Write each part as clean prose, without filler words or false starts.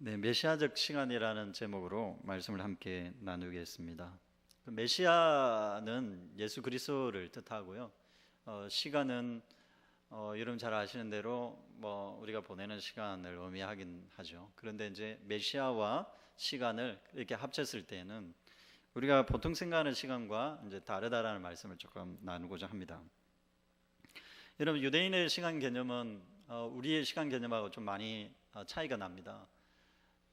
네, 메시아적 시간이라는 제목으로 말씀을 함께 나누겠습니다. 메시아는 예수 그리스도를 뜻하고요. 시간은 여러분 잘 아시는 대로 우리가 보내는 시간을 의미하긴 하죠. 그런데 이제 메시아와 시간을 이렇게 합쳤을 때는 우리가 보통 생각하는 시간과 이제 다르다라는 말씀을 조금 나누고자 합니다. 여러분, 유대인의 시간 개념은 우리의 시간 개념하고 좀 많이 차이가 납니다.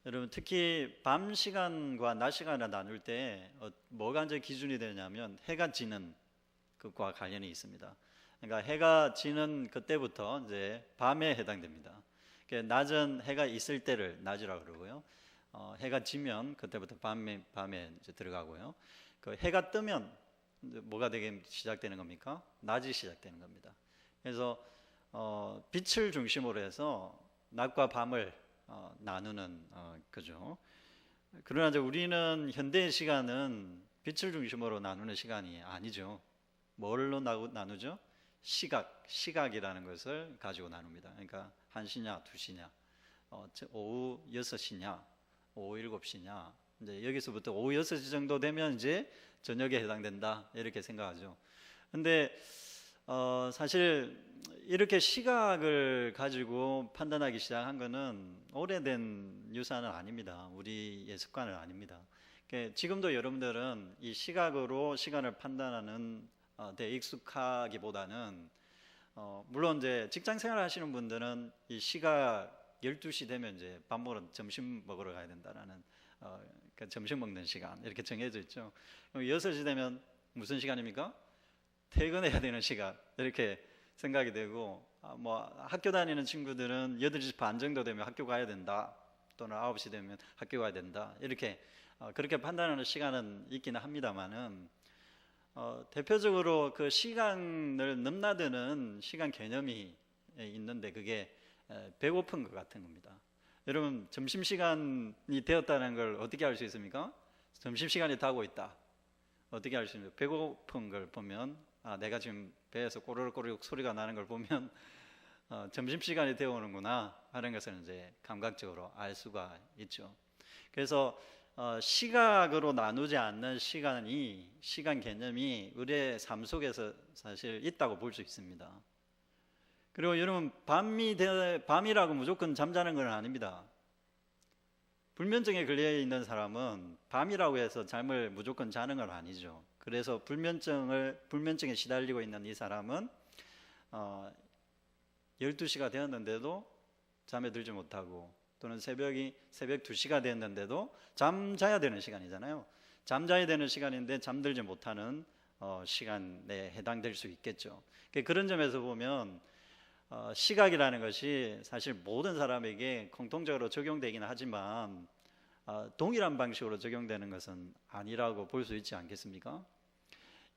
여러분, 특히 밤 시간과 낮 시간을 나눌 때 뭐가 이제 기준이 되냐면 해가 지는 것과 관련이 있습니다. 그러니까 해가 지는 그때부터 이제 밤에 해당됩니다. 그러니까 낮은 해가 있을 때를 낮이라고 그러고요. 해가 지면 그때부터 밤에 이제 들어가고요. 그 해가 뜨면 뭐가 되게 시작되는 겁니까? 낮이 시작되는 겁니다. 그래서 빛을 중심으로 해서 낮과 밤을 나누는 거죠. 그러나 이제 우리는 현대의 시간은 빛을 중심으로 나누는 시간이 아니죠. 뭘로 나누죠? 시각이라는 것을 가지고 나눕니다. 그러니까 1시냐 2시냐, 오후 6시냐, 오후 7시냐, 이제 여기서부터 오후 6시 정도 되면 이제 저녁에 해당된다 이렇게 생각하죠. 근데 사실 이렇게 시각을 가지고 판단하기 시작한 것은 오래된 유산은 아닙니다. 우리의 습관은 아닙니다. 지금도 여러분들은 이 시각으로 시간을 판단하는 데 익숙하기보다는 물론 이제 직장 생활 하시는 분들은 이 시각 12시 되면 이제 밥 먹으러 점심 먹으러 가야 된다라는 그러니까 점심 먹는 시간 이렇게 정해져 있죠. 6시 되면 무슨 시간입니까? 퇴근해야 되는 시간 이렇게 생각이 되고, 학교 다니는 친구들은 8시 반 정도 되면 학교 가야 된다, 또는 9시 되면 학교 가야 된다, 이렇게 그렇게 판단하는 시간은 있기는 합니다만은 대표적으로 그 시간을 넘나드는 시간 개념이 있는데 그게 배고픈 것 같은 겁니다. 여러분, 점심시간이 되었다는 걸 어떻게 알 수 있습니까? 점심시간이 다가오고 있다. 어떻게 알 수 있습니까? 배고픈 걸 보면, 내가 지금 배에서 꼬르륵꼬르륵 소리가 나는 걸 보면 점심시간이 되어 오는구나 하는 것을 이제 감각적으로 알 수가 있죠. 그래서 시각으로 나누지 않는 시간 개념이 우리의 삶 속에서 사실 있다고 볼 수 있습니다. 그리고 여러분, 밤이라고 무조건 잠자는 건 아닙니다. 불면증에 걸려 있는 사람은 밤이라고 해서 잠을 무조건 자는 건 아니죠. 그래서 불면증에 시달리고 있는 이 사람은 12시가 되었는데도 잠에 들지 못하고, 또는 새벽 2시가 됐는데도 잠자야 되는 시간이잖아요. 잠자야 되는 시간인데 잠들지 못하는 시간에 해당될 수 있겠죠. 그런 점에서 보면 시각이라는 것이 사실 모든 사람에게 공통적으로 적용되기는 하지만 동일한 방식으로 적용되는 것은 아니라고 볼 수 있지 않겠습니까?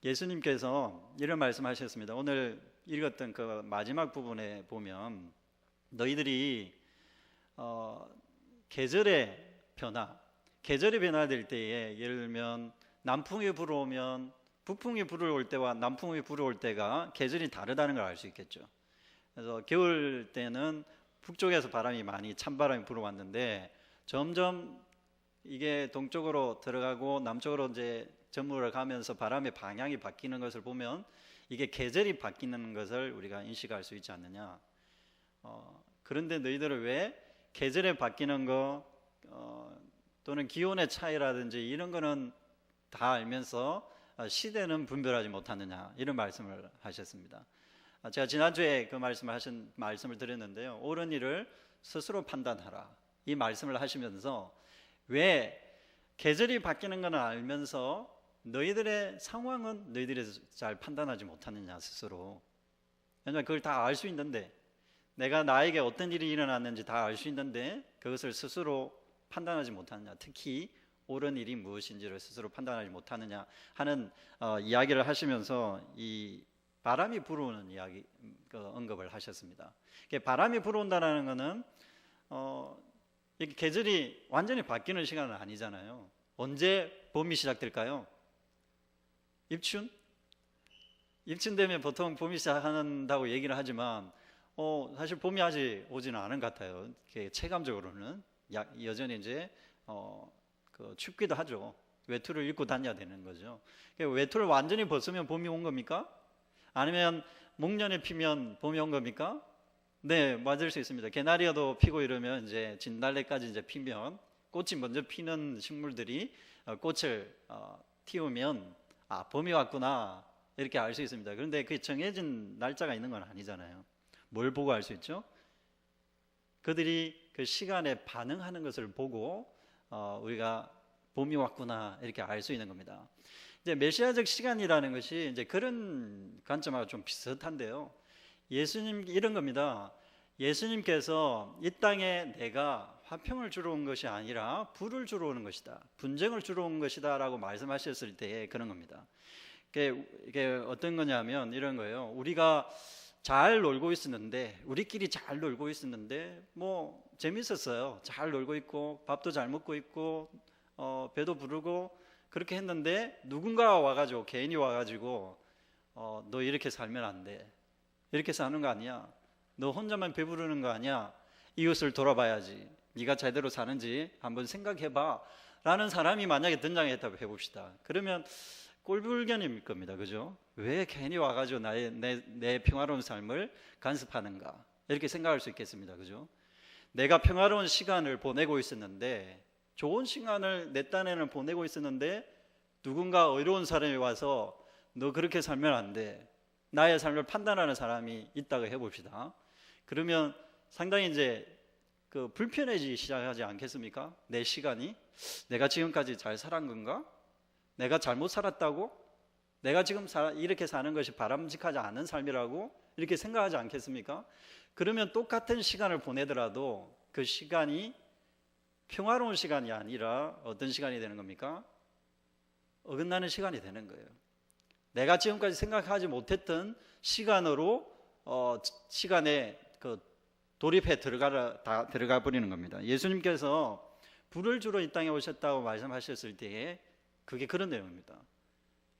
예수님께서 이런 말씀하셨습니다. 오늘 읽었던 그 마지막 부분에 보면 너희들이 계절이 변화될 때에, 예를 들면 남풍이 불어오면 북풍이 불어올 때와 남풍이 불어올 때가 계절이 다르다는 걸 알 수 있겠죠. 그래서 겨울 때는 북쪽에서 바람이 많이 찬바람이 불어왔는데 점점 이게 동쪽으로 들어가고 남쪽으로 이제 저물어 가면서 바람의 방향이 바뀌는 것을 보면 이게 계절이 바뀌는 것을 우리가 인식할 수 있지 않느냐. 그런데 너희들은 왜 계절에 바뀌는 거 또는 기온의 차이라든지 이런 거는 다 알면서 시대는 분별하지 못하느냐, 이런 말씀을 하셨습니다. 제가 지난주에 그 말씀을 드렸는데요. 옳은 일을 스스로 판단하라, 이 말씀을 하시면서 왜 계절이 바뀌는 건 알면서 너희들의 상황은 너희들이 잘 판단하지 못하느냐, 스스로. 왜냐하면 그걸 다 알 수 있는데, 내가 나에게 어떤 일이 일어났는지 다 알 수 있는데 그것을 스스로 판단하지 못하느냐, 특히 옳은 일이 무엇인지를 스스로 판단하지 못하느냐 하는 이야기를 하시면서 이 바람이 불어오는 이야기 언급을 하셨습니다. 바람이 불어온다는 것은 이렇게 계절이 완전히 바뀌는 시간은 아니잖아요. 언제 봄이 시작될까요? 입춘 되면 보통 봄이 시작한다고 얘기를 하지만 사실 봄이 아직 오지는 않은 것 같아요. 체감적으로는 여전히 이제 춥기도 하죠. 외투를 입고 다녀야 되는 거죠. 외투를 완전히 벗으면 봄이 온 겁니까? 아니면 목련이 피면 봄이 온 겁니까? 네, 맞을 수 있습니다. 개나리도 피고 이러면 이제 진달래까지 이제 피면, 꽃이 먼저 피는 식물들이 꽃을 틔우면 봄이 왔구나 이렇게 알 수 있습니다. 그런데 그 정해진 날짜가 있는 건 아니잖아요. 뭘 보고 알 수 있죠? 그들이 그 시간에 반응하는 것을 보고 우리가 봄이 왔구나 이렇게 알 수 있는 겁니다. 이제 메시아적 시간이라는 것이 이제 그런 관점하고 좀 비슷한데요. 예수님 이런 겁니다. 예수님께서 이 땅에 내가 화평을 주러 온 것이 아니라 불을 주러 오는 것이다, 분쟁을 주러 온 것이다 라고 말씀하셨을 때 그런 겁니다. 이게 어떤 거냐면 이런 거예요. 우리가 잘 놀고 있었는데, 우리끼리 잘 놀고 있었는데 뭐 재밌었어요. 잘 놀고 있고 밥도 잘 먹고 있고 배도 부르고 그렇게 했는데 누군가가 와가지고, 개인이 와가지고 너 이렇게 살면 안 돼, 이렇게 사는 거 아니야, 너 혼자만 배부르는 거 아니야, 이웃을 돌아봐야지, 네가 제대로 사는지 한번 생각해봐 라는 사람이 만약에 등장했다고 해봅시다. 그러면 꼴불견일 겁니다. 그죠? 왜 괜히 와가지고 내 평화로운 삶을 간섭하는가 이렇게 생각할 수 있겠습니다. 그죠? 내가 평화로운 시간을 보내고 있었는데, 좋은 시간을 내 딴에는 보내고 있었는데 누군가 의로운 사람이 와서 너 그렇게 살면 안 돼, 나의 삶을 판단하는 사람이 있다고 해봅시다. 그러면 상당히 이제 불편해지기 시작하지 않겠습니까? 내 시간이 내가 지금까지 잘 살았던 건가? 내가 잘못 살았다고? 내가 지금 이렇게 사는 것이 바람직하지 않은 삶이라고 이렇게 생각하지 않겠습니까? 그러면 똑같은 시간을 보내더라도 그 시간이 평화로운 시간이 아니라 어떤 시간이 되는 겁니까? 어긋나는 시간이 되는 거예요. 내가 지금까지 생각하지 못했던 시간으로 시간에 돌입해 들어가 버리는 겁니다. 예수님께서 불을 주러 이 땅에 오셨다고 말씀하셨을 때에 그게 그런 내용입니다.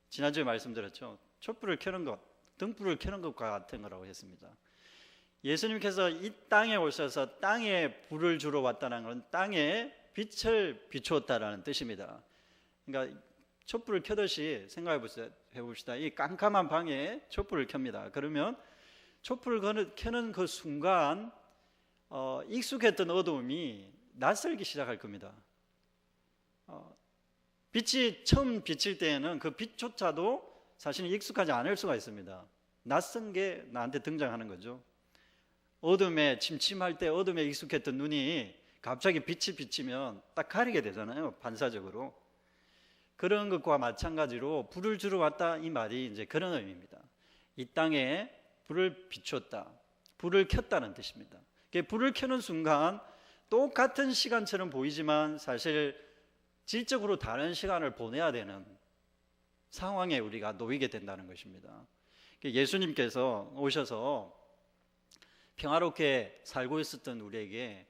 지난주에 말씀드렸죠. 촛불을 켜는 것, 등불을 켜는 것과 같은 거라고 했습니다. 예수님께서 이 땅에 오셔서 땅에 불을 주러 왔다는 건 땅에 빛을 비추었다라는 뜻입니다. 그러니까 촛불을 켜듯이 생각해 봅시다. 이 깜깜한 방에 촛불을 켭니다. 그러면 촛불을 켜는 그 순간 익숙했던 어두움이 낯설기 시작할 겁니다. 빛이 처음 비칠 때에는 그 빛조차도 사실은 익숙하지 않을 수가 있습니다. 낯선 게 나한테 등장하는 거죠. 어둠에 침침할 때 어둠에 익숙했던 눈이 갑자기 빛이 비치면 딱 가리게 되잖아요. 반사적으로. 그런 것과 마찬가지로 불을 주러 왔다 이 말이 이제 그런 의미입니다. 이 땅에 불을 비추었다, 불을 켰다는 뜻입니다. 불을 켜는 순간 똑같은 시간처럼 보이지만 사실 질적으로 다른 시간을 보내야 되는 상황에 우리가 놓이게 된다는 것입니다. 예수님께서 오셔서 평화롭게 살고 있었던 우리에게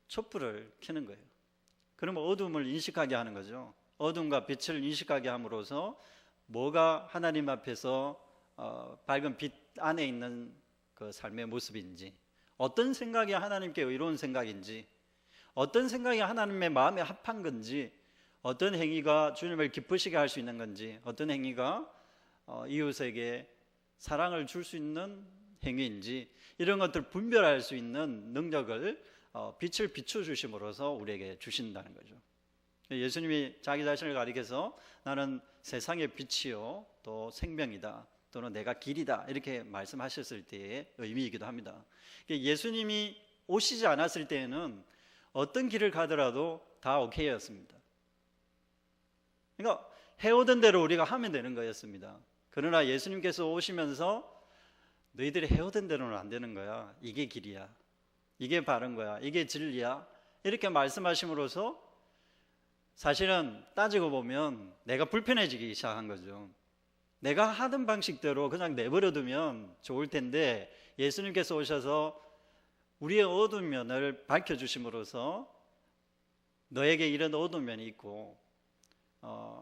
촛불을 켜는 거예요. 그러면 어둠을 인식하게 하는 거죠. 어둠과 빛을 인식하게 함으로써 뭐가 하나님 앞에서 밝은 빛 안에 있는 그 삶의 모습인지, 어떤 생각이 하나님께 의로운 생각인지, 어떤 생각이 하나님의 마음에 합한 건지, 어떤 행위가 주님을 기쁘시게 할 수 있는 건지, 어떤 행위가 이웃에게 사랑을 줄 수 있는 행위인지, 이런 것들을 분별할 수 있는 능력을 빛을 비춰주심으로써 우리에게 주신다는 거죠. 예수님이 자기 자신을 가리켜서 나는 세상의 빛이요 또 생명이다, 또는 내가 길이다 이렇게 말씀하셨을 때의 의미이기도 합니다. 예수님이 오시지 않았을 때에는 어떤 길을 가더라도 다 오케이였습니다. 그러니까 해오던 대로 우리가 하면 되는 거였습니다. 그러나 예수님께서 오시면서 너희들이 해오던 대로는 안 되는 거야, 이게 길이야, 이게 바른 거야, 이게 진리야 이렇게 말씀하심으로써 사실은 따지고 보면 내가 불편해지기 시작한 거죠. 내가 하던 방식대로 그냥 내버려두면 좋을 텐데 예수님께서 오셔서 우리의 어두운 면을 밝혀주심으로써 너에게 이런 어두운 면이 있고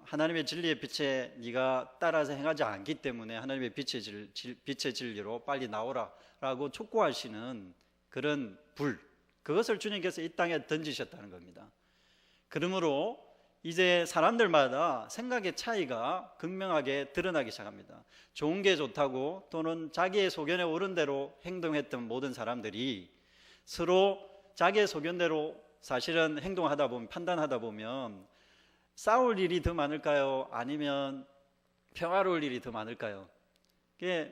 하나님의 진리의 빛에 네가 따라서 행하지 않기 때문에 하나님의 빛의 진리로 빨리 나오라 라고 촉구하시는 그런 불, 그것을 주님께서 이 땅에 던지셨다는 겁니다. 그러므로 이제 사람들마다 생각의 차이가 극명하게 드러나기 시작합니다. 좋은 게 좋다고 또는 자기의 소견에 오른 대로 행동했던 모든 사람들이 서로 자기의 소견대로 사실은 행동하다 보면, 판단하다 보면 싸울 일이 더 많을까요? 아니면 평화로울 일이 더 많을까요?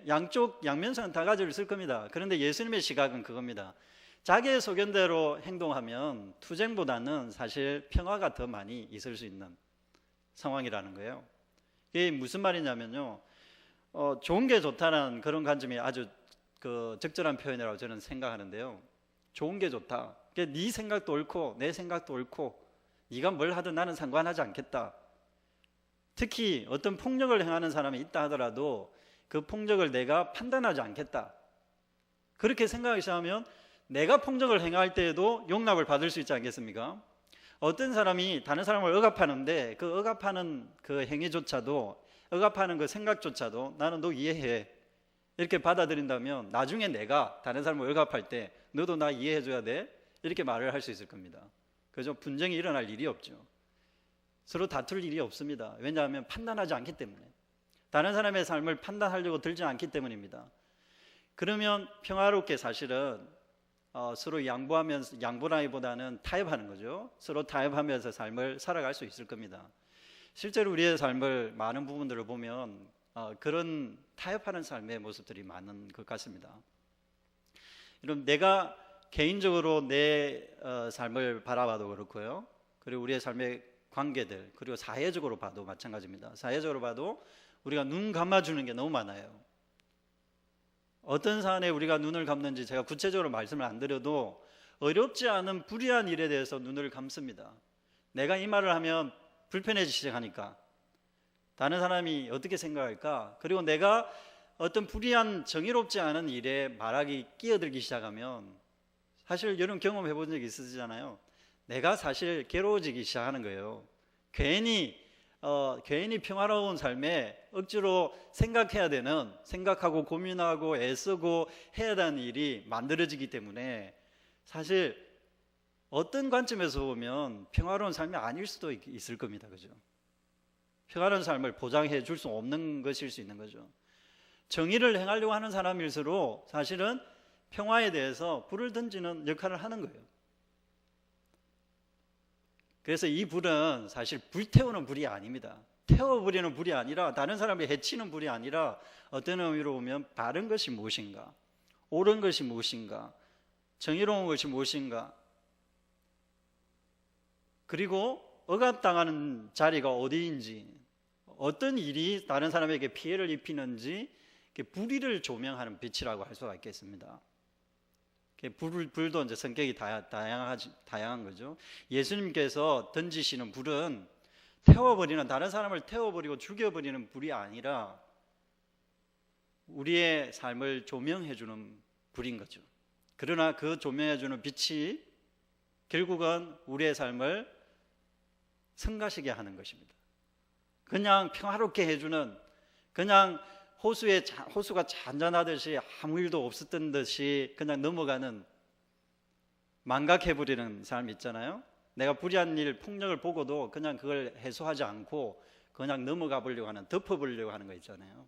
양쪽 양면성은 다 가지고 있을 겁니다. 그런데 예수님의 시각은 그겁니다. 자기의 소견대로 행동하면 투쟁보다는 사실 평화가 더 많이 있을 수 있는 상황이라는 거예요. 이게 무슨 말이냐면요, 좋은 게 좋다는 그런 관점이 아주 적절한 표현이라고 저는 생각하는데요. 좋은 게 좋다. 네 생각도 옳고 내 생각도 옳고 네가 뭘 하든 나는 상관하지 않겠다. 특히 어떤 폭력을 행하는 사람이 있다 하더라도 그 폭력을 내가 판단하지 않겠다. 그렇게 생각하기 시작하면 내가 폭력을 행할 때에도 용납을 받을 수 있지 않겠습니까? 어떤 사람이 다른 사람을 억압하는데 그 억압하는 그 행위조차도, 억압하는 그 생각조차도 나는 너 이해해 이렇게 받아들인다면 나중에 내가 다른 사람을 억압할 때 너도 나 이해해줘야 돼 이렇게 말을 할 수 있을 겁니다. 그죠? 분쟁이 일어날 일이 없죠. 서로 다툴 일이 없습니다. 왜냐하면 판단하지 않기 때문에, 다른 사람의 삶을 판단하려고 들지 않기 때문입니다. 그러면 평화롭게 사실은 서로 양보라기보다는 타협하는 거죠. 서로 타협하면서 삶을 살아갈 수 있을 겁니다. 실제로 우리의 삶을 많은 부분들을 보면 그런 타협하는 삶의 모습들이 많은 것 같습니다. 여러분, 내가 개인적으로 내 삶을 바라봐도 그렇고요, 그리고 우리의 삶의 관계들, 그리고 사회적으로 봐도 마찬가지입니다. 사회적으로 봐도 우리가 눈 감아주는 게 너무 많아요. 어떤 사안에 우리가 눈을 감는지 제가 구체적으로 말씀을 안 드려도 어렵지 않은 불의한 일에 대해서 눈을 감습니다. 내가 이 말을 하면 불편해지기 시작하니까 다른 사람이 어떻게 생각할까? 그리고 내가 어떤 불의한 정의롭지 않은 일에 말하기 끼어들기 시작하면 사실 여러분 경험해 본 적이 있으시잖아요. 내가 사실 괴로워지기 시작하는 거예요. 괜히 평화로운 삶에 억지로 생각해야 되는, 생각하고 고민하고 애쓰고 해야 되는 일이 만들어지기 때문에 사실 어떤 관점에서 보면 평화로운 삶이 아닐 수도 있을 겁니다. 그죠? 평화로운 삶을 보장해 줄 수 없는 것일 수 있는 거죠. 정의를 행하려고 하는 사람일수록 사실은 평화에 대해서 불을 던지는 역할을 하는 거예요. 그래서 이 불은 사실 불태우는 불이 아닙니다. 태워버리는 불이 아니라, 다른 사람을 해치는 불이 아니라 어떤 의미로 보면 바른 것이 무엇인가, 옳은 것이 무엇인가, 정의로운 것이 무엇인가, 그리고 억압당하는 자리가 어디인지, 어떤 일이 다른 사람에게 피해를 입히는지 불의를 조명하는 빛이라고 할 수가 있겠습니다. 불도 이제 성격이 다양한 거죠. 예수님께서 던지시는 불은 다른 사람을 태워버리고 죽여버리는 불이 아니라 우리의 삶을 조명해주는 불인 거죠. 그러나 그 조명해주는 빛이 결국은 우리의 삶을 성가시게 하는 것입니다. 그냥 평화롭게 해주는, 그냥 호수가 잔잔하듯이 아무 일도 없었던 듯이 그냥 넘어가는, 망각해버리는 사람 있잖아요. 내가 불의한 일, 폭력을 보고도 그냥 그걸 해소하지 않고 그냥 넘어가 보려고 하는, 덮어보려고 하는 거 있잖아요.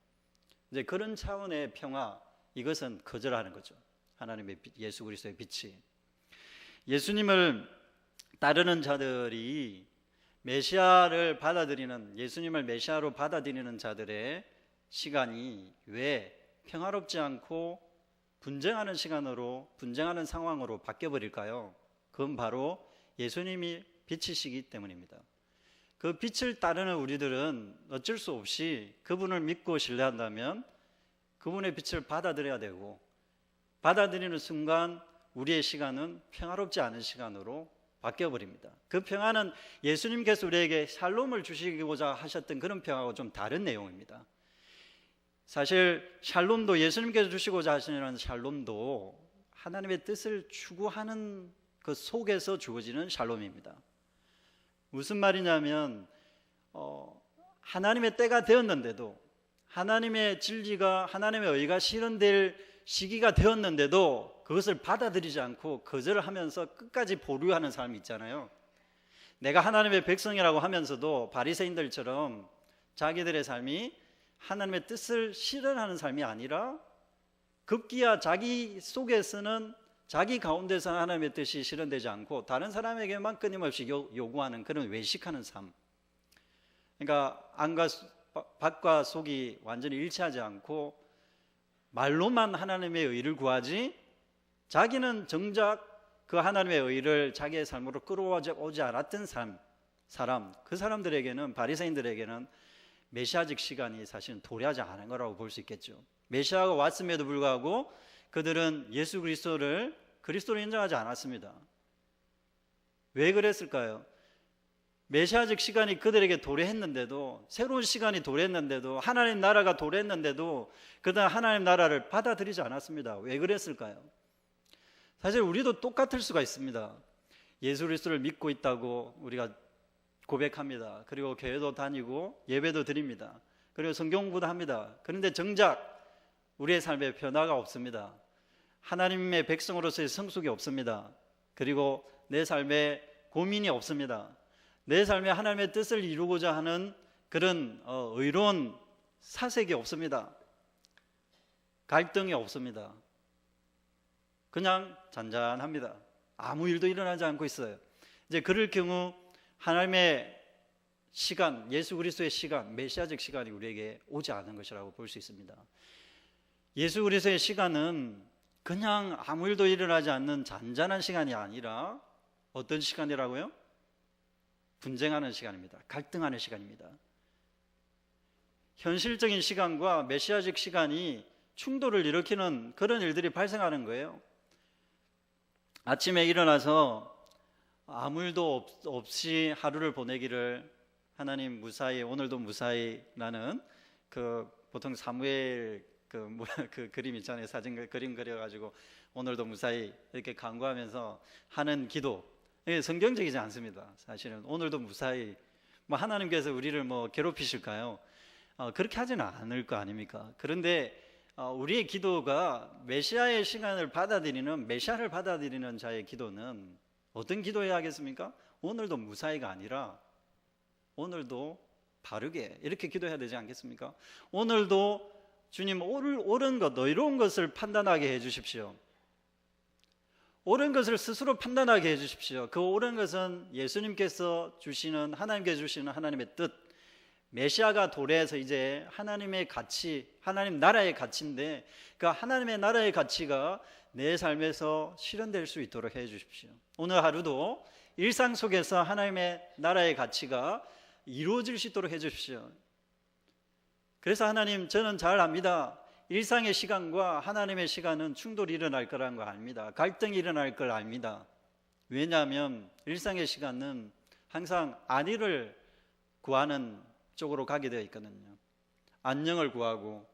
이제 그런 차원의 평화, 이것은 거절하는 거죠. 하나님의 예수 그리스도의 빛이. 예수님을 따르는 자들이 예수님을 메시아로 받아들이는 자들의 시간이 왜 평화롭지 않고 분쟁하는 상황으로 바뀌어버릴까요? 그건 바로 예수님이 빛이시기 때문입니다. 그 빛을 따르는 우리들은 어쩔 수 없이 그분을 믿고 신뢰한다면 그분의 빛을 받아들여야 되고, 받아들이는 순간 우리의 시간은 평화롭지 않은 시간으로 바뀌어버립니다. 그 평화는 예수님께서 우리에게 샬롬을 주시고자 하셨던 그런 평화하고 좀 다른 내용입니다. 사실 샬롬도, 예수님께서 주시고자 하시는 샬롬도 하나님의 뜻을 추구하는 그 속에서 주어지는 샬롬입니다. 무슨 말이냐면 하나님의 때가 되었는데도 하나님의 진리가, 하나님의 의가 실현될 시기가 되었는데도 그것을 받아들이지 않고 거절하면서 끝까지 보류하는 사람이 있잖아요. 내가 하나님의 백성이라고 하면서도 바리새인들처럼 자기들의 삶이 하나님의 뜻을 실현하는 삶이 아니라 급기야 자기 속에서는 자기 가운데서 하나님의 뜻이 실현되지 않고 다른 사람에게만 끊임없이 요구하는 그런 외식하는 삶. 그러니까 안과 밖과 속이 완전히 일치하지 않고 말로만 하나님의 의를 구하지 자기는 정작 그 하나님의 의를 자기의 삶으로 끌어오지 않았던 사람, 그 사람들에게는, 바리새인들에게는 메시아직 시간이 사실은 도래하지 않은 거라고 볼 수 있겠죠. 메시아가 왔음에도 불구하고 그들은 예수 그리스도를 그리스도로 인정하지 않았습니다. 왜 그랬을까요? 메시아직 시간이 그들에게 도래했는데도, 새로운 시간이 도래했는데도, 하나님 나라가 도래했는데도 그들은 하나님 나라를 받아들이지 않았습니다. 왜 그랬을까요? 사실 우리도 똑같을 수가 있습니다. 예수 그리스도를 믿고 있다고 우리가 고백합니다. 그리고 교회도 다니고 예배도 드립니다. 그리고 성경 공부도 합니다. 그런데 정작 우리의 삶에 변화가 없습니다. 하나님의 백성으로서의 성숙이 없습니다. 그리고 내 삶에 고민이 없습니다. 내 삶에 하나님의 뜻을 이루고자 하는 그런 의로운 사색이 없습니다. 갈등이 없습니다. 그냥 잔잔합니다. 아무 일도 일어나지 않고 있어요. 이제 그럴 경우 하나님의 시간, 예수 그리스도의 시간, 메시아적 시간이 우리에게 오지 않은 것이라고 볼 수 있습니다. 예수 그리스도의 시간은 그냥 아무 일도 일어나지 않는 잔잔한 시간이 아니라 어떤 시간이라고요? 분쟁하는 시간입니다. 갈등하는 시간입니다. 현실적인 시간과 메시아적 시간이 충돌을 일으키는 그런 일들이 발생하는 거예요. 아침에 일어나서 아무 일도 없이 하루를 보내기를 하나님 무사히, 오늘도 무사히라는 그 보통 사무엘 그 그림 있잖아요. 사진 그림 그려가지고 오늘도 무사히 이렇게 간구하면서 하는 기도, 이게 성경적이지 않습니다. 사실은 오늘도 무사히, 뭐 하나님께서 우리를 뭐 괴롭히실까요? 그렇게 하지는 않을 거 아닙니까? 그런데 우리의 기도가 메시아의 시간을 받아들이는, 메시아를 받아들이는 자의 기도는 어떤 기도해야 하겠습니까? 오늘도 무사히가 아니라 오늘도 바르게, 이렇게 기도해야 되지 않겠습니까? 오늘도 주님 옳은 것, 의로운 것을 판단하게 해주십시오. 옳은 것을 스스로 판단하게 해주십시오. 그 옳은 것은 예수님께서 주시는, 하나님께서 주시는 하나님의 뜻, 메시아가 도래해서 이제 하나님의 가치, 하나님 나라의 가치인데 그 하나님의 나라의 가치가 내 삶에서 실현될 수 있도록 해 주십시오. 오늘 하루도 일상 속에서 하나님의 나라의 가치가 이루어질 수 있도록 해 주십시오. 그래서 하나님, 저는 잘 압니다. 일상의 시간과 하나님의 시간은 충돌이 일어날 거라는 거 압니다. 갈등이 일어날 걸 압니다. 왜냐하면 일상의 시간은 항상 안위를 구하는 쪽으로 가게 되어 있거든요. 안녕을 구하고,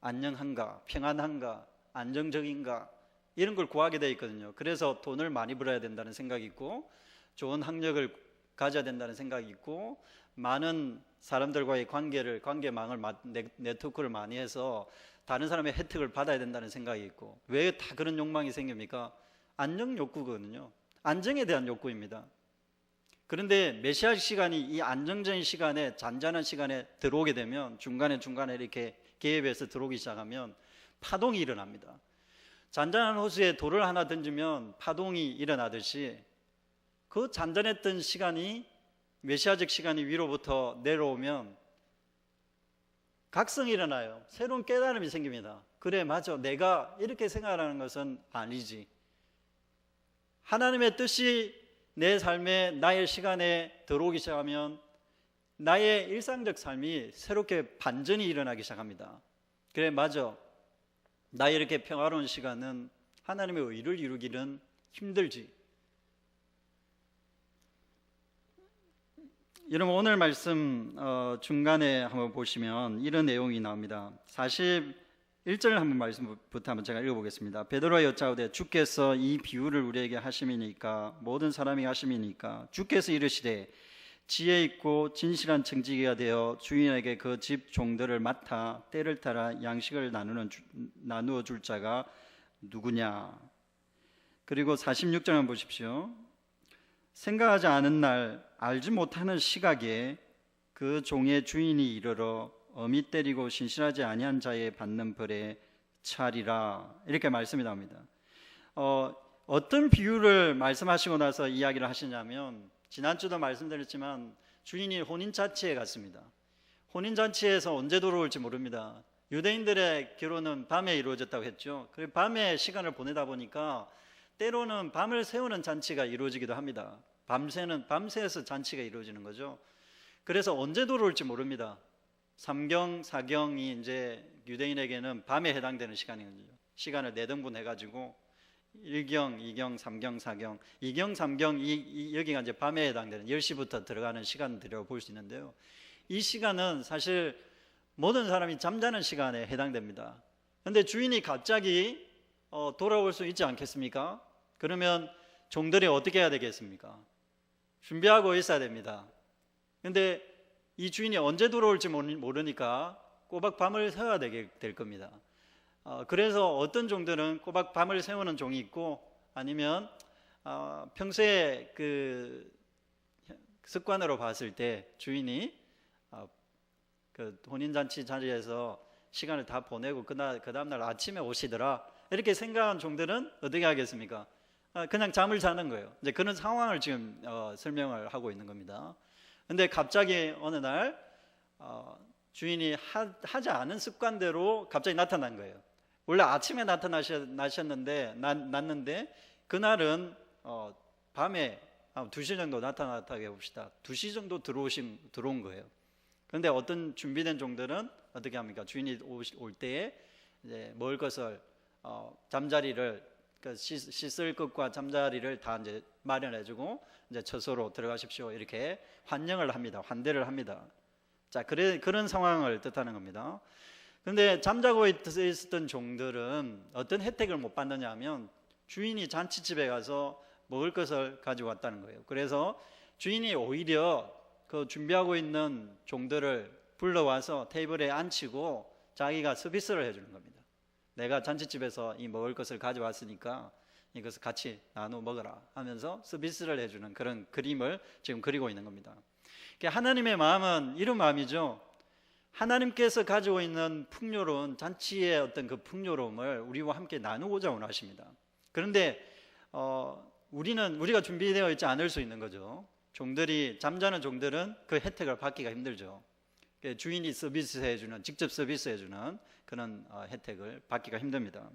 안녕한가, 평안한가, 안정적인가, 이런 걸 구하게 되어 있거든요. 그래서 돈을 많이 벌어야 된다는 생각이 있고, 좋은 학력을 가져야 된다는 생각이 있고, 많은 사람들과의 관계망을, 네트워크를 많이 해서 다른 사람의 혜택을 받아야 된다는 생각이 있고. 왜 다 그런 욕망이 생깁니까? 안정 욕구거든요. 안정에 대한 욕구입니다. 그런데 메시아 시간이 이 안정적인 시간에, 잔잔한 시간에 들어오게 되면, 중간에 이렇게 개입해서 들어오기 시작하면 파동이 일어납니다. 잔잔한 호수에 돌을 하나 던지면 파동이 일어나듯이 그 잔잔했던 시간이, 메시아적 시간이 위로부터 내려오면 각성이 일어나요. 새로운 깨달음이 생깁니다. 그래, 맞아, 내가 이렇게 생각하는 것은 아니지. 하나님의 뜻이 내 삶에, 나의 시간에 들어오기 시작하면 나의 일상적 삶이 새롭게 반전이 일어나기 시작합니다. 그래, 맞아, 나의 이렇게 평화로운 시간은 하나님의 의를 이루기는 힘들지. 여러분, 오늘 말씀 중간에 한번 보시면 이런 내용이 나옵니다. 41절 한번 말씀부터 한번 제가 읽어보겠습니다. 베드로가 여짜오되 주께서 이 비유를 우리에게 하심이니까, 모든 사람이 하심이니까, 주께서 이르시되 지혜 있고 진실한 청지기가 되어 주인에게 그 집 종들을 맡아 때를 따라 양식을 나누어 줄 자가 누구냐. 그리고 46장을 보십시오. 생각하지 않은 날 알지 못하는 시각에 그 종의 주인이 이르러 어미 때리고 신실하지 아니한 자에 받는 벌에 차리라. 이렇게 말씀이 나옵니다. 어떤 비유를 말씀하시고 나서 이야기를 하시냐면, 지난주도 말씀드렸지만 주인이 혼인잔치에 갔습니다. 혼인잔치에서 언제 돌아올지 모릅니다. 유대인들의 결혼은 밤에 이루어졌다고 했죠. 그리고 밤에 시간을 보내다 보니까 때로는 밤을 새우는 잔치가 이루어지기도 합니다. 밤새서 잔치가 이루어지는 거죠. 그래서 언제 돌아올지 모릅니다. 3경, 4경이 이제 유대인에게는 밤에 해당되는 시간인 거죠. 시간을 4등분 해가지고 1경, 2경, 3경, 4경, 2경, 3경, 여기가 이제 밤에 해당되는 10시부터 들어가는 시간들이라고 볼 수 있는데요. 이 시간은 사실 모든 사람이 잠자는 시간에 해당됩니다. 그런데 주인이 갑자기 돌아올 수 있지 않겠습니까? 그러면 종들이 어떻게 해야 되겠습니까? 준비하고 있어야 됩니다. 그런데 이 주인이 언제 돌아올지 모르니까 꼬박 밤을 새워야 될 겁니다. 그래서 어떤 종들은 꼬박 밤을 새우는 종이 있고, 아니면 평소에 그 습관으로 봤을 때 주인이 그 혼인잔치 자리에서 시간을 다 보내고 그 다음날 아침에 오시더라, 이렇게 생각한 종들은 어떻게 하겠습니까? 그냥 잠을 자는 거예요. 이제 그런 상황을 지금 설명을 하고 있는 겁니다. 근데 갑자기 어느 날 주인이 하지 않은 습관대로 갑자기 나타난 거예요. 원래 아침에 났는데 그날은 밤에 2시 정도 나타났다고 해봅시다. 2시 정도 들어온 거예요. 그런데 어떤 준비된 종들은 어떻게 합니까? 주인이 올 때에 이제 먹을 것을 잠자리를, 씻을 것과 잠자리를 다 이제 마련해주고 이제 처소로 들어가십시오, 이렇게 환영을 합니다. 환대를 합니다. 자, 그런 상황을 뜻하는 겁니다. 그런데 잠자고 있었던 종들은 어떤 혜택을 못 받느냐 하면, 주인이 잔치집에 가서 먹을 것을 가지고 왔다는 거예요. 그래서 주인이 오히려 그 준비하고 있는 종들을 불러와서 테이블에 앉히고 자기가 서비스를 해주는 겁니다. 내가 잔치집에서 이 먹을 것을 가져왔으니까 이것을 같이 나눠 먹어라 하면서 서비스를 해주는 그런 그림을 지금 그리고 있는 겁니다. 하나님의 마음은 이런 마음이죠. 하나님께서 가지고 있는 풍요로운 잔치의 어떤 그 풍요로움을 우리와 함께 나누고자 원하십니다. 그런데 우리가 준비되어 있지 않을 수 있는 거죠. 잠자는 종들은 그 혜택을 받기가 힘들죠. 주인이 직접 서비스해주는 그런 혜택을 받기가 힘듭니다.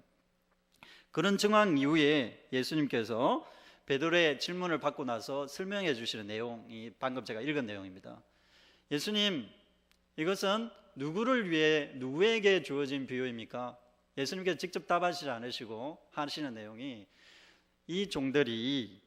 그런 정황 이후에 예수님께서 베드로의 질문을 받고 나서 설명해 주시는 내용이 방금 제가 읽은 내용입니다. 예수님, 이것은 누구를 위해 누구에게 주어진 비유입니까? 예수님께서 직접 답하시지 않으시고 하시는 내용이, 이 종들이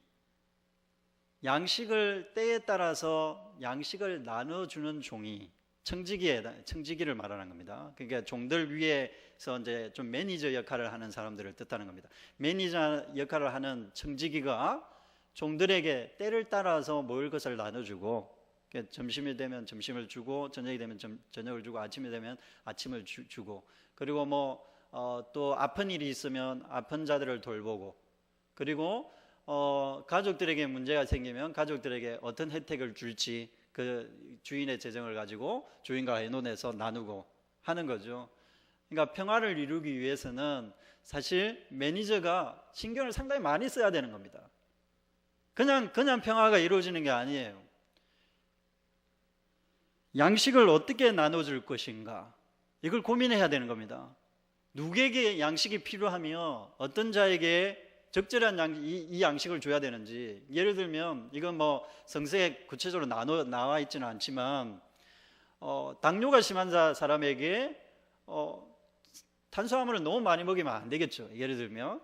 때에 따라서 양식을 나눠주는 종이 청지기를 말하는 겁니다. 그러니까 종들 위에서 이제 좀 매니저 역할을 하는 사람들을 뜻하는 겁니다. 매니저 역할을 하는 청지기가 종들에게 때를 따라서 먹을 것을 나눠주고, 점심이 되면 점심을 주고, 저녁이 되면 저녁을 주고, 아침이 되면 아침을 주고, 그리고 또 아픈 일이 있으면 아픈 자들을 돌보고, 그리고 가족들에게 문제가 생기면 가족들에게 어떤 혜택을 줄지 그 주인의 재정을 가지고 주인과 의논해서 나누고 하는 거죠. 그러니까 평화를 이루기 위해서는 사실 매니저가 신경을 상당히 많이 써야 되는 겁니다. 그냥 평화가 이루어지는 게 아니에요. 양식을 어떻게 나눠줄 것인가, 이걸 고민해야 되는 겁니다. 누구에게 양식이 필요하며 어떤 자에게 적절한 이 양식을 줘야 되는지. 예를 들면 이건 성서에 구체적으로 나와 있지는 않지만 당뇨가 심한 사람에게 탄수화물을 너무 많이 먹이면 안 되겠죠. 예를 들면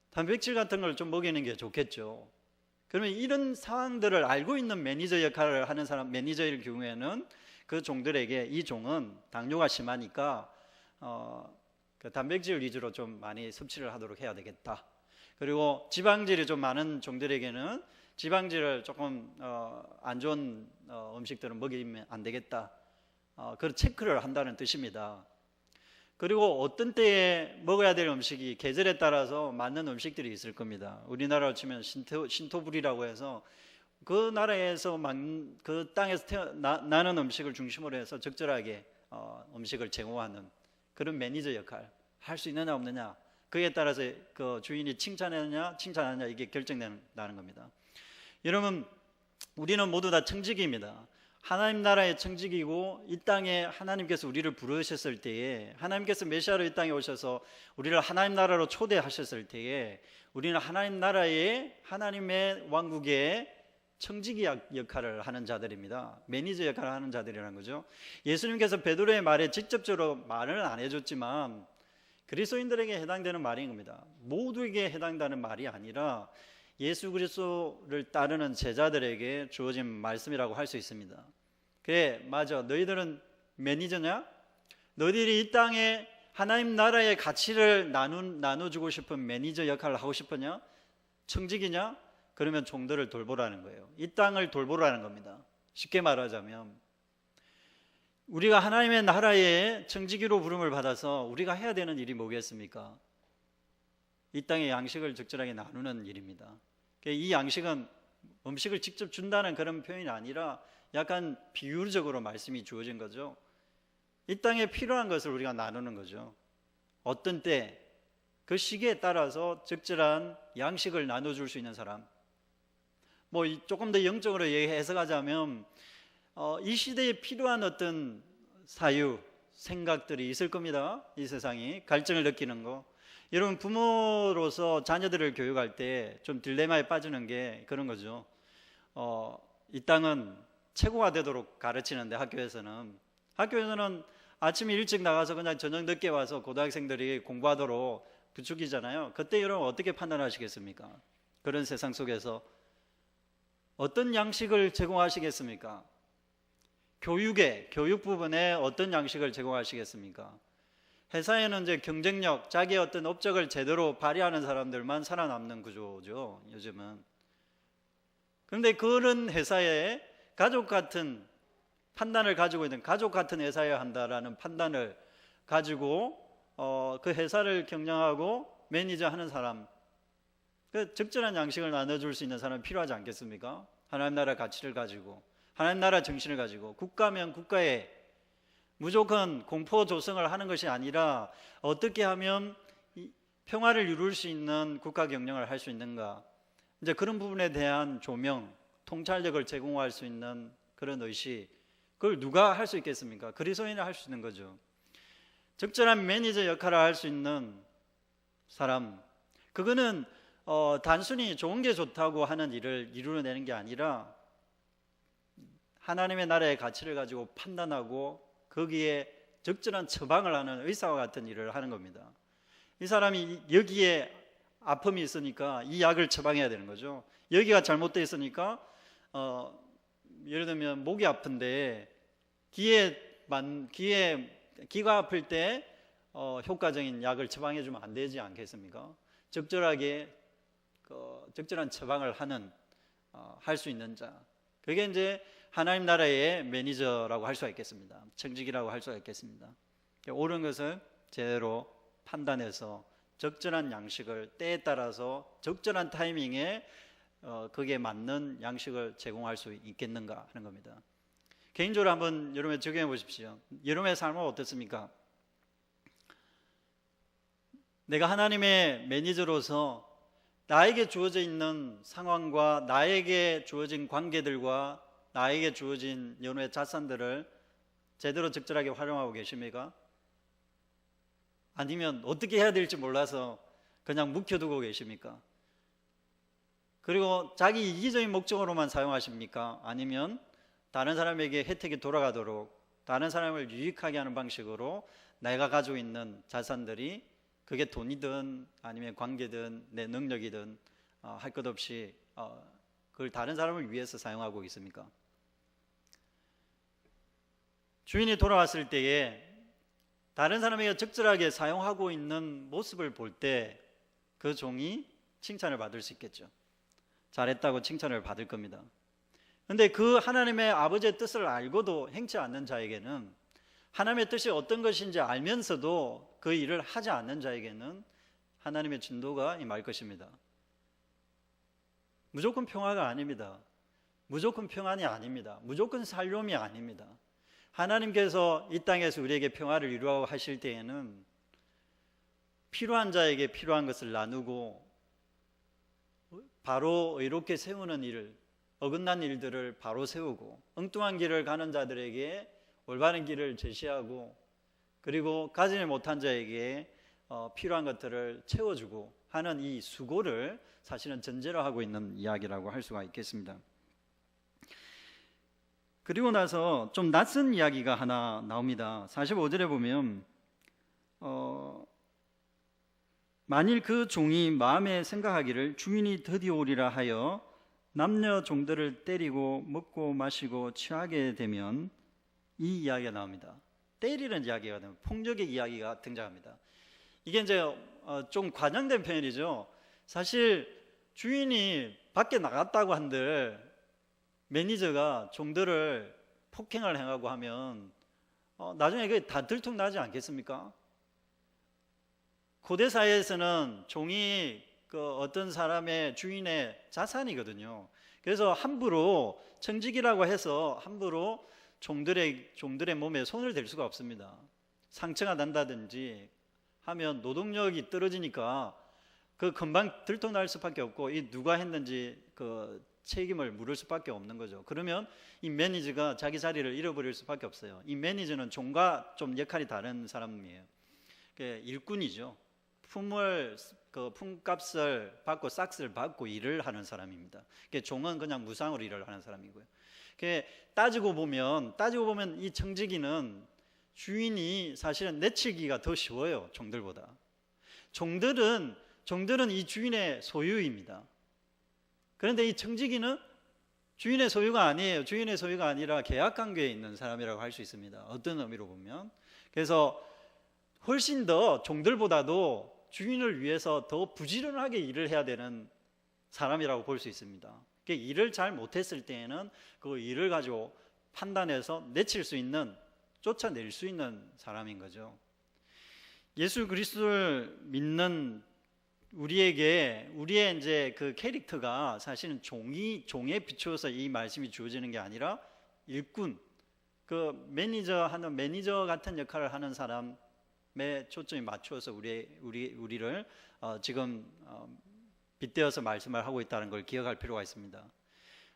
단백질 같은 걸 좀 먹이는 게 좋겠죠. 그러면 이런 상황들을 알고 있는 매니저 역할을 하는 매니저일 경우에는 그 종들에게, 이 종은 당뇨가 심하니까 그 단백질 위주로 좀 많이 섭취를 하도록 해야 되겠다. 그리고 지방질이 좀 많은 종들에게는 지방질을 조금 안 좋은 음식들은 먹이면 안 되겠다. 그런 체크를 한다는 뜻입니다. 그리고 어떤 때에 먹어야 될 음식이 계절에 따라서 맞는 음식들이 있을 겁니다. 우리나라로 치면 신토불이라고 해서 그 나라에서 그 땅에서 나는 음식을 중심으로 해서 적절하게 음식을 제공하는 그런 매니저 역할 할 수 있느냐 없느냐, 그에 따라서 그 주인이 칭찬하느냐 칭찬하느냐 이게 결정된다는 겁니다. 여러분, 우리는 모두 다 청지기입니다. 하나님 나라의 청지기고, 이 땅에 하나님께서 우리를 부르셨을 때에, 하나님께서 메시아로 이 땅에 오셔서 우리를 하나님 나라로 초대하셨을 때에 우리는 하나님 나라의, 하나님의 왕국의 청지기 역할을 하는 자들입니다. 매니저 역할을 하는 자들이라는 거죠. 예수님께서 베드로의 말에 직접적으로 말을 안 해줬지만 그리스도인들에게 해당되는 말인 겁니다. 모두에게 해당되는 말이 아니라 예수 그리스도를 따르는 제자들에게 주어진 말씀이라고 할 수 있습니다. 그래, 맞아. 너희들은 매니저냐? 너희들이 이 땅에 하나님 나라의 가치를 나눠주고 싶은 매니저 역할을 하고 싶으냐? 청지기냐? 그러면 종들을 돌보라는 거예요. 이 땅을 돌보라는 겁니다. 쉽게 말하자면 우리가 하나님의 나라의 청지기로 부름을 받아서 우리가 해야 되는 일이 뭐겠습니까? 이 땅의 양식을 적절하게 나누는 일입니다. 이 양식은 음식을 직접 준다는 그런 표현이 아니라 약간 비유적으로 말씀이 주어진 거죠. 이 땅에 필요한 것을 우리가 나누는 거죠. 어떤 때 그 시기에 따라서 적절한 양식을 나눠줄 수 있는 사람, 뭐 조금 더 영적으로 해석하자면 이 시대에 필요한 어떤 사유, 생각들이 있을 겁니다. 이 세상이 갈증을 느끼는 거. 여러분, 부모로서 자녀들을 교육할 때 좀 딜레마에 빠지는 게 그런 거죠. 이 땅은 최고가 되도록 가르치는데 학교에서는 아침에 일찍 나가서 그냥 저녁 늦게 와서 고등학생들이 공부하도록 부추기잖아요. 그때 여러분 어떻게 판단하시겠습니까? 그런 세상 속에서 어떤 양식을 제공하시겠습니까? 교육 부분에 어떤 양식을 제공하시겠습니까? 회사에는 이제 경쟁력, 자기의 어떤 업적을 제대로 발휘하는 사람들만 살아남는 구조죠, 요즘은. 그런데 그런 회사에 가족 같은 판단을 가지고 있는, 가족 같은 회사여야 한다라는 판단을 가지고 그 회사를 경영하고 매니저하는 사람, 그 적절한 양식을 나눠줄 수 있는 사람이 필요하지 않겠습니까? 하나님 나라 가치를 가지고, 하나님 나라 정신을 가지고, 국가면 국가에 무조건 공포 조성을 하는 것이 아니라 어떻게 하면 평화를 이룰 수 있는 국가 경영을 할 수 있는가, 이제 그런 부분에 대한 조명, 통찰력을 제공할 수 있는 그런 의식, 그걸 누가 할 수 있겠습니까? 그리스도인이 할 수 있는 거죠. 적절한 매니저 역할을 할 수 있는 사람, 그거는 단순히 좋은 게 좋다고 하는 일을 이루어내는 게 아니라 하나님의 나라의 가치를 가지고 판단하고 거기에 적절한 처방을 하는 의사와 같은 일을 하는 겁니다. 이 사람이 여기에 아픔이 있으니까 이 약을 처방해야 되는 거죠. 여기가 잘못되어 있으니까 예를 들면 목이 아픈데 귀가 아플 때 효과적인 약을 처방해 주면 안 되지 않겠습니까? 적절하게 적절한 처방을 하는 할 수 있는 자, 그게 이제 하나님 나라의 매니저라고 할 수가 있겠습니다. 청지기라고 할 수가 있겠습니다. 옳은 것을 제대로 판단해서 적절한 양식을 때에 따라서 적절한 타이밍에 거기에 맞는 양식을 제공할 수 있겠는가 하는 겁니다. 개인적으로 한번 여러분 적용해 보십시오. 여러분의 삶은 어떻습니까? 내가 하나님의 매니저로서 나에게 주어져 있는 상황과 나에게 주어진 관계들과 나에게 주어진 여러분의 자산들을 제대로 적절하게 활용하고 계십니까? 아니면 어떻게 해야 될지 몰라서 그냥 묵혀두고 계십니까? 그리고 자기 이기적인 목적으로만 사용하십니까? 아니면 다른 사람에게 혜택이 돌아가도록 다른 사람을 유익하게 하는 방식으로 내가 가지고 있는 자산들이, 그게 돈이든 아니면 관계든 내 능력이든 할 것 없이 그걸 다른 사람을 위해서 사용하고 있습니까? 주인이 돌아왔을 때에 다른 사람에게 적절하게 사용하고 있는 모습을 볼 때 그 종이 칭찬을 받을 수 있겠죠. 잘했다고 칭찬을 받을 겁니다. 그런데 그 하나님의 아버지의 뜻을 알고도 행치 않는 자에게는, 하나님의 뜻이 어떤 것인지 알면서도 그 일을 하지 않는 자에게는 하나님의 진노가 임할 것입니다. 무조건 평화가 아닙니다. 무조건 평안이 아닙니다. 무조건 살림이 아닙니다. 하나님께서 이 땅에서 우리에게 평화를 이루어 하실 때에는 필요한 자에게 필요한 것을 나누고 바로 의롭게 세우는 일을, 어긋난 일들을 바로 세우고, 엉뚱한 길을 가는 자들에게 올바른 길을 제시하고, 그리고 가지지 못한 자에게 필요한 것들을 채워주고 하는 이 수고를 사실은 전제로 하고 있는 이야기라고 할 수가 있겠습니다. 그리고 나서 좀 낯선 이야기가 하나 나옵니다. 45절에 보면 만일 그 종이 마음에 생각하기를 주인이 드디어 오리라 하여 남녀 종들을 때리고 먹고 마시고 취하게 되면, 이 이야기가 나옵니다. 때리는 이야기가 되면 폭력의 이야기가 등장합니다. 이게 이제 좀 과장된 표현이죠. 사실 주인이 밖에 나갔다고 한들 매니저가 종들을 폭행을 행하고 하면 나중에 그게 다 들통나지 않겠습니까? 고대 사회에서는 종이 그 어떤 사람의 주인의 자산이거든요. 그래서 함부로 청직이라고 해서 함부로 종들의 몸에 손을 댈 수가 없습니다. 상처가 난다든지 하면 노동력이 떨어지니까 그 금방 들통날 수밖에 없고, 이 누가 했는지 그 책임을 물을 수밖에 없는 거죠. 그러면 이 매니저가 자기 자리를 잃어버릴 수밖에 없어요. 이 매니저는 종과 좀 역할이 다른 사람이에요. 일꾼이죠. 품값을 받고 싹스를 받고 일을 하는 사람입니다. 종은 그냥 무상으로 일을 하는 사람이고요. 따지고 보면 이 청지기는 주인이 사실은 내치기가 더 쉬워요. 종들보다. 종들은 이 주인의 소유입니다. 그런데 이 청지기는 주인의 소유가 아니에요. 주인의 소유가 아니라 계약관계에 있는 사람이라고 할 수 있습니다. 어떤 의미로 보면. 그래서 훨씬 더 종들보다도 주인을 위해서 더 부지런하게 일을 해야 되는 사람이라고 볼 수 있습니다. 일을 잘 못했을 때에는 그 일을 가지고 판단해서 쫓아낼 수 있는 사람인 거죠. 예수 그리스도를 믿는 우리의 이제 그 캐릭터가 사실은 종에 비추어서 이 말씀이 주어지는 게 아니라 일꾼, 그 매니저 같은 역할을 하는 사람에 초점이 맞추어서 우리를 지금 빗대어서 말씀을 하고 있다는 걸 기억할 필요가 있습니다.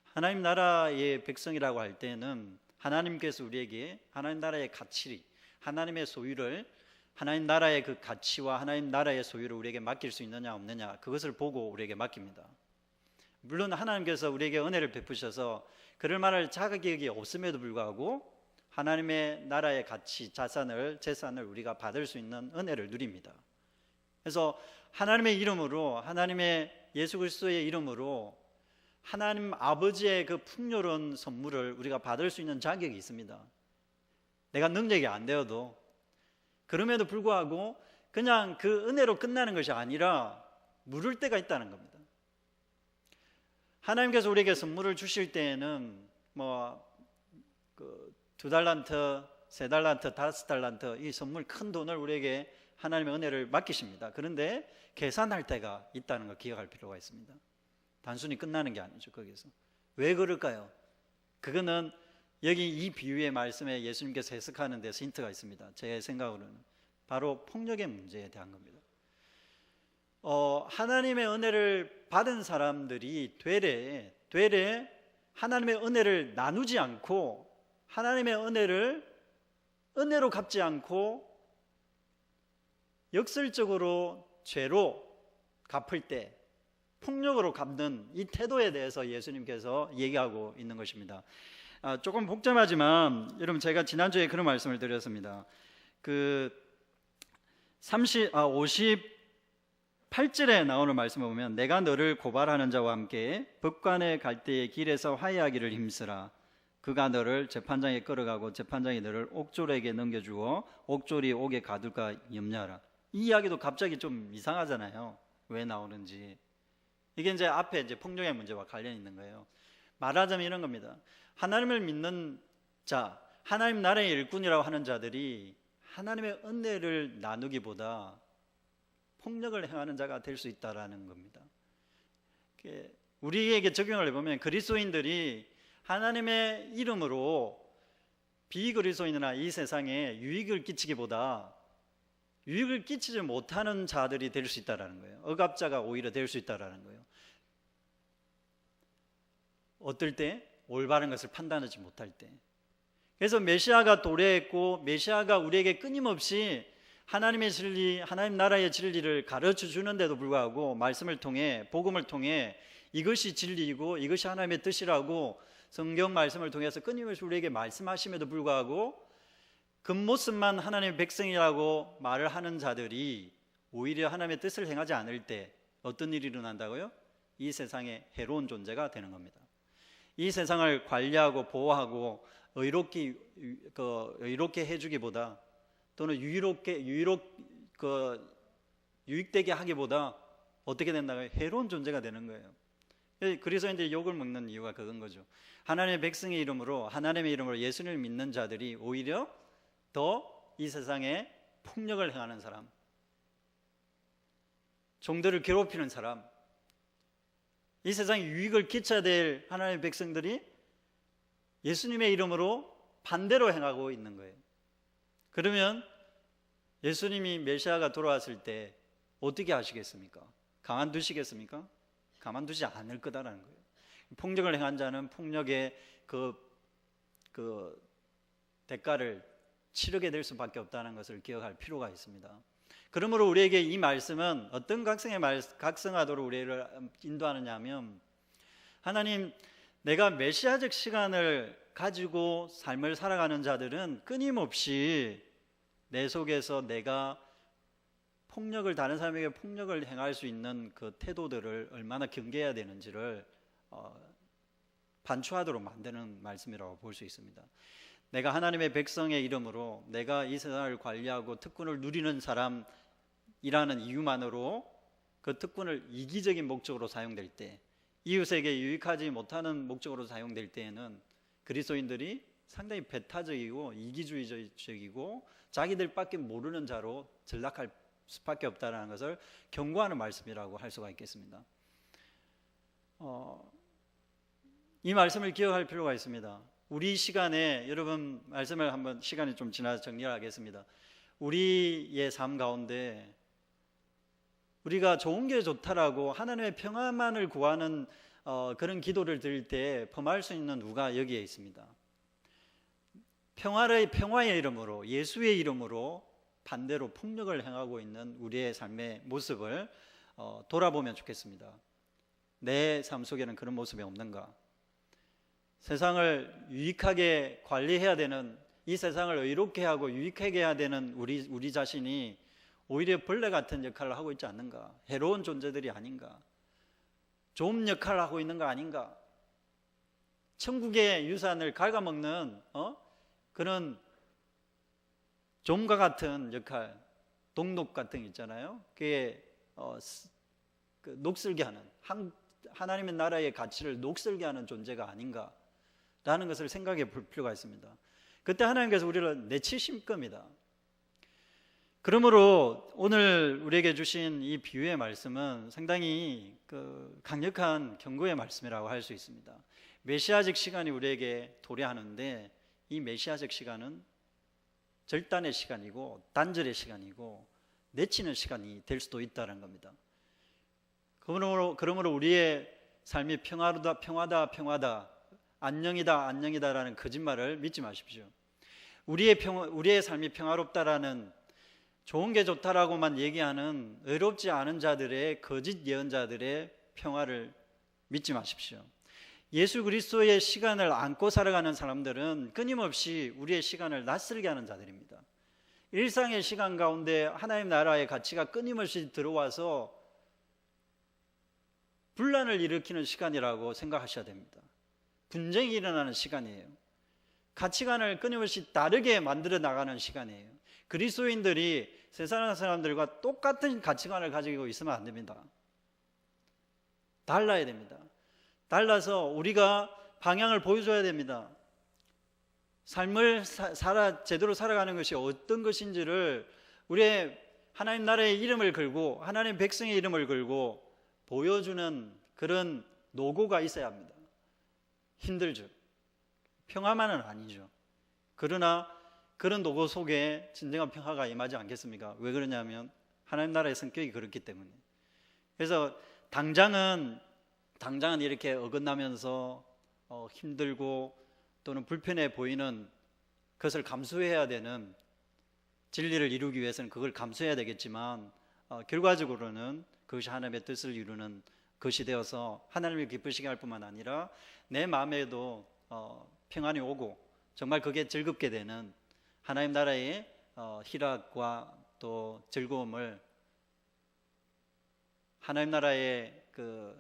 하나님 나라의 백성이라고 할 때는 하나님께서 우리에게 하나님 나라의 가치, 하나님의 소유를, 하나님 나라의 그 가치와 하나님 나라의 소유를 우리에게 맡길 수 있느냐 없느냐, 그것을 보고 우리에게 맡깁니다. 물론 하나님께서 우리에게 은혜를 베푸셔서 그럴 만할 자격이 없음에도 불구하고 하나님의 나라의 가치, 재산을 우리가 받을 수 있는 은혜를 누립니다. 그래서 하나님의 이름으로, 하나님의 예수 그리스도의 이름으로 하나님 아버지의 그 풍요로운 선물을 우리가 받을 수 있는 자격이 있습니다. 내가 능력이 안 되어도. 그럼에도 불구하고 그냥 그 은혜로 끝나는 것이 아니라 물을 때가 있다는 겁니다. 하나님께서 우리에게 선물을 주실 때에는 그 2달란트, 3달란트, 5달란트 이 선물 큰 돈을 우리에게 하나님의 은혜를 맡기십니다. 그런데 계산할 때가 있다는 걸 기억할 필요가 있습니다. 단순히 끝나는 게 아니죠. 거기서 왜 그럴까요? 그거는 여기 이 비유의 말씀에 예수님께서 해석하는 데서 힌트가 있습니다. 제 생각으로는 바로 폭력의 문제에 대한 겁니다. 하나님의 은혜를 받은 사람들이 되레 하나님의 은혜를 나누지 않고, 하나님의 은혜로 갚지 않고 역설적으로 죄로 갚을 때 폭력으로 갚는 이 태도에 대해서 예수님께서 얘기하고 있는 것입니다. 조금 복잡하지만 여러분, 제가 지난주에 그런 말씀을 드렸습니다. 그 58절에 나오는 말씀을 보면, 내가 너를 고발하는 자와 함께 법관에 갈 때에 길에서 화해하기를 힘쓰라. 그가 너를 재판장에 끌어가고 재판장이 너를 옥졸에게 넘겨주어 옥졸이 옥에 가둘까 염려하라. 이 이야기도 갑자기 좀 이상하잖아요. 왜 나오는지. 이게 이제 앞에 이제 폭력의 문제와 관련이 있는 거예요. 말하자면 이런 겁니다. 하나님을 믿는 자, 하나님 나라의 일꾼이라고 하는 자들이 하나님의 은혜를 나누기보다 폭력을 행하는 자가 될 수 있다라는 겁니다. 우리에게 적용을 해보면 그리스도인들이 하나님의 이름으로 비그리스도인이나 이 세상에 유익을 끼치기보다 유익을 끼치지 못하는 자들이 될 수 있다는 거예요. 억압자가 오히려 될 수 있다는 거예요. 어떨 때? 올바른 것을 판단하지 못할 때. 그래서 메시아가 도래했고 메시아가 우리에게 끊임없이 하나님의 진리, 하나님 나라의 진리를 가르쳐 주는데도 불구하고 말씀을 통해, 복음을 통해 이것이 진리이고 이것이 하나님의 뜻이라고 성경 말씀을 통해서 끊임없이 우리에게 말씀하심에도 불구하고 겉모습만 하나님의 백성이라고 말을 하는 자들이 오히려 하나님의 뜻을 행하지 않을 때 어떤 일이 일어난다고요? 이 세상에 해로운 존재가 되는 겁니다. 이 세상을 관리하고 보호하고 의롭게 해주기보다 또는 유익되게 하기보다 어떻게 된다고요? 해로운 존재가 되는 거예요. 그리스도인들이 욕을 먹는 이유가 그건 거죠. 하나님의 백성의 이름으로, 하나님의 이름으로 예수님을 믿는 자들이 오히려 더 이 세상에 폭력을 행하는 사람, 종들을 괴롭히는 사람, 이 세상에 유익을 끼쳐야 될 하나님의 백성들이 예수님의 이름으로 반대로 행하고 있는 거예요. 그러면 예수님이 메시아가 돌아왔을 때 어떻게 하시겠습니까? 가만두시겠습니까? 가만두지 않을 거다라는 거예요. 폭력을 행한 자는 폭력의 그 대가를 치르게 될 수밖에 없다는 것을 기억할 필요가 있습니다. 그러므로 우리에게 이 말씀은 어떤 각성하도록 우리를 인도하느냐 하면, 하나님, 내가 메시아적 시간을 가지고 삶을 살아가는 자들은 끊임없이 내 속에서 내가 폭력을, 다른 사람에게 폭력을 행할 수 있는 그 태도들을 얼마나 경계해야 되는지를 반추하도록 만드는 말씀이라고 볼 수 있습니다. 내가 하나님의 백성의 이름으로 내가 이 세상을 관리하고 특권을 누리는 사람이라는 이유만으로 그 특권을 이기적인 목적으로 사용될 때, 이웃에게 유익하지 못하는 목적으로 사용될 때에는 그리스도인들이 상당히 배타적이고 이기주의적이고 자기들밖에 모르는 자로 전락할 수밖에 없다는 것을 경고하는 말씀이라고 할 수가 있겠습니다. 이 말씀을 기억할 필요가 있습니다. 우리 시간에, 여러분 말씀을 한번, 시간이 좀 지나서 정리를 하겠습니다. 우리의 삶 가운데 우리가 좋은 게 좋다라고 하나님의 평화만을 구하는 그런 기도를 드릴 때 범할 수 있는 누가 여기에 있습니다. 평화의 이름으로, 예수의 이름으로 반대로 폭력을 행하고 있는 우리의 삶의 모습을 돌아보면 좋겠습니다. 내 삶 속에는 그런 모습이 없는가? 세상을 유익하게 관리해야 되는, 이 세상을 의롭게 하고 유익하게 해야 되는 우리 자신이 오히려 벌레 같은 역할을 하고 있지 않는가? 해로운 존재들이 아닌가? 좀 역할을 하고 있는 거 아닌가? 천국의 유산을 갉아먹는 그런 좀과 같은 역할, 동록 같은 게 있잖아요. 그게 녹슬게 하는, 하나님의 나라의 가치를 녹슬게 하는 존재가 아닌가라는 것을 생각해 볼 필요가 있습니다. 그때 하나님께서 우리를 내치실 겁니다. 그러므로 오늘 우리에게 주신 이 비유의 말씀은 상당히 강력한 경고의 말씀이라고 할 수 있습니다. 메시아적 시간이 우리에게 도래하는데, 이 메시아적 시간은 절단의 시간이고 단절의 시간이고 내치는 시간이 될 수도 있다는 겁니다. 그러므로 우리의 삶이 평화다, 안녕이다라는 거짓말을 믿지 마십시오. 우리의 삶이 평화롭다라는, 좋은 게 좋다라고만 얘기하는 의롭지 않은 자들의, 거짓 예언자들의 평화를 믿지 마십시오. 예수 그리스도의 시간을 안고 살아가는 사람들은 끊임없이 우리의 시간을 낯설게 하는 자들입니다. 일상의 시간 가운데 하나님 나라의 가치가 끊임없이 들어와서 분란을 일으키는 시간이라고 생각하셔야 됩니다. 분쟁이 일어나는 시간이에요. 가치관을 끊임없이 다르게 만들어 나가는 시간이에요. 그리스도인들이 세상 사람들과 똑같은 가치관을 가지고 있으면 안 됩니다. 달라야 됩니다. 달라서 우리가 방향을 보여줘야 됩니다. 삶을 제대로 살아가는 것이 어떤 것인지를 우리의 하나님 나라의 이름을 걸고 하나님 백성의 이름을 걸고 보여주는 그런 노고가 있어야 합니다. 힘들죠. 평화만은 아니죠. 그러나 그런 노고 속에 진정한 평화가 임하지 않겠습니까? 왜 그러냐면 하나님 나라의 성격이 그렇기 때문에. 그래서 당장은 이렇게 어긋나면서 힘들고 또는 불편해 보이는 것을 감수해야 되는, 진리를 이루기 위해서는 그걸 감수해야 되겠지만 결과적으로는 그것이 하나님의 뜻을 이루는 것이 되어서 하나님을 기쁘시게 할 뿐만 아니라 내 마음에도 평안이 오고 정말 그게 즐겁게 되는 하나님 나라의 희락과 또 즐거움을, 하나님 나라의 그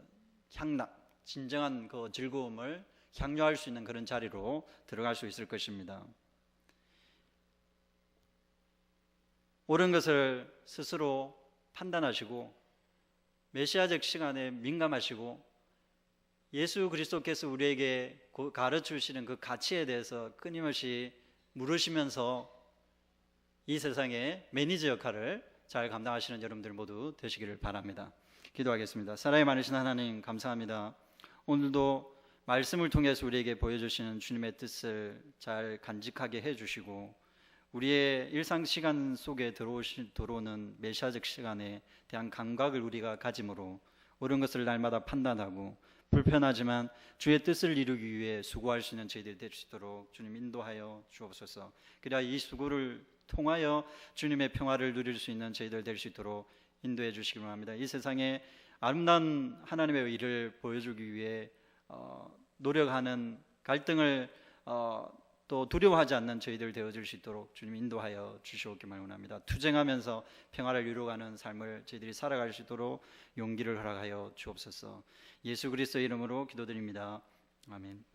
향락, 진정한 그 즐거움을 향유할 수 있는 그런 자리로 들어갈 수 있을 것입니다. 옳은 것을 스스로 판단하시고 메시아적 시간에 민감하시고 예수 그리스도께서 우리에게 가르치시는 그 가치에 대해서 끊임없이 물으시면서 이 세상의 매니저 역할을 잘 감당하시는 여러분들 모두 되시기를 바랍니다. 기도하겠습니다. 사랑이 많으신 하나님, 감사합니다. 오늘도 말씀을 통해서 우리에게 보여주시는 주님의 뜻을 잘 간직하게 해주시고 우리의 일상 시간 속에 들어오는 메시아적 시간에 대한 감각을 우리가 가짐으로 옳은 것을 날마다 판단하고 불편하지만 주의 뜻을 이루기 위해 수고할 수 있는 저희들이 될 수 있도록 주님 인도하여 주옵소서. 그래야 이 수고를 통하여 주님의 평화를 누릴 수 있는 저희들 될 수 있도록 인도해 주시기 바랍니다. 이 세상에 아름다운 하나님의 일을 보여주기 위해 노력하는, 갈등을 또 두려워하지 않는 저희들 되어질 수 있도록 주님 인도하여 주시옵기를 원합니다. 투쟁하면서 평화를 이루어가는 삶을 저희들이 살아갈 수 있도록 용기를 허락하여 주옵소서. 예수 그리스도의 이름으로 기도드립니다. 아멘.